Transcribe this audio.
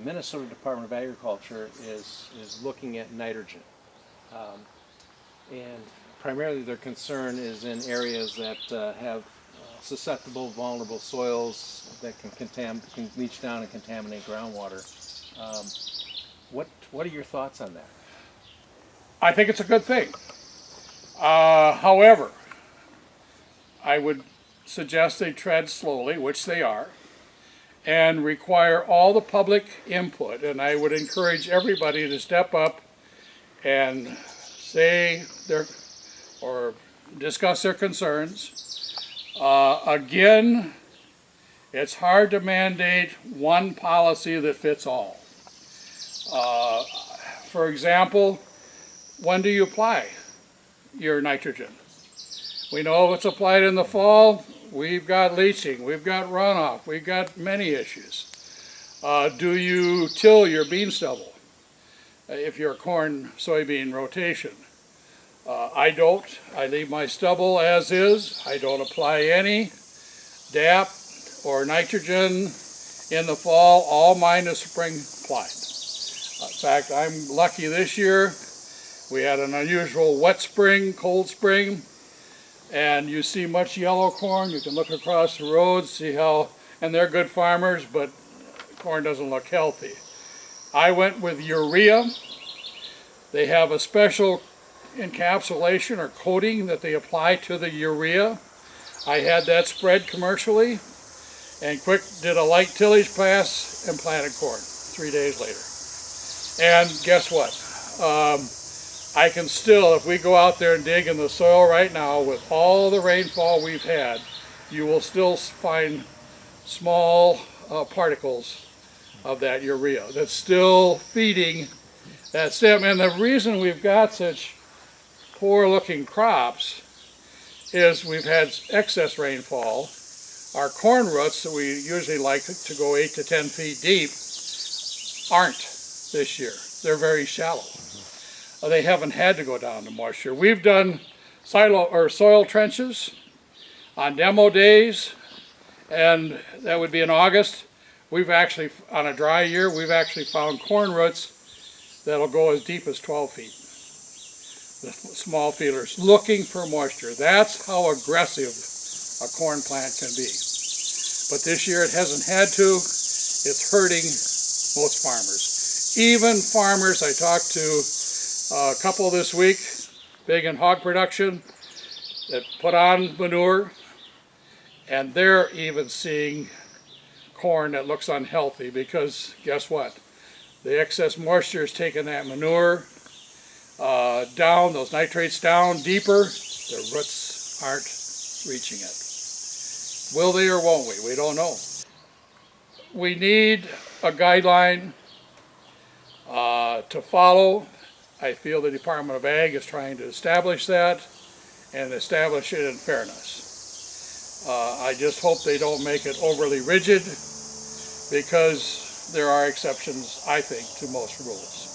Minnesota Department of Agriculture is looking at nitrogen. And primarily their concern is in areas that have susceptible, vulnerable soils that can leach down and contaminate groundwater. What are your thoughts on that? I think it's a good thing. However, I would suggest they tread slowly, which they are, and require all the public input. And I would encourage everybody to step up and say or discuss their concerns. Again, it's hard to mandate one policy that fits all. For example, when do you apply your nitrogen? We know if it's applied in the fall, we've got leaching, we've got runoff, we've got many issues. Do you till your bean stubble if you're a corn soybean rotation? I don't. I leave my stubble as is. I don't apply any DAP or nitrogen in the fall. All mine is spring applied. In fact, I'm lucky this year. We had an unusual wet spring, cold spring, and you see much yellow corn. You can look across the road, see how, and they're good farmers, but corn doesn't look healthy. I went with urea. They have a special encapsulation or coating that they apply to the urea. I had that spread commercially and did a light tillage pass and planted corn 3 days later. And guess what? I can still, if we go out there and dig in the soil right now with all the rainfall we've had, you will still find small particles of that urea that's still feeding that stem. And the reason we've got such poor looking crops is we've had excess rainfall. Our corn roots that we usually like to go 8 to 10 feet deep aren't this year. They're very shallow. They haven't had to go down to moisture. We've done soil trenches on demo days, and that would be in August. We've actually, on a dry year, we've actually found corn roots that'll go as deep as 12 feet. The small feelers looking for moisture. That's how aggressive a corn plant can be. But this year it hasn't had to. It's hurting most farmers. Even farmers, I talked to a couple this week, big in hog production, that put on manure, and they're even seeing corn that looks unhealthy because guess what? The excess moisture is taking that manure down, those nitrates down deeper. The roots aren't reaching it. Will they or won't we? We don't know. We need a guideline to follow. I feel the Department of Ag is trying to establish that and establish it in fairness. I just hope they don't make it overly rigid because there are exceptions, I think, to most rules.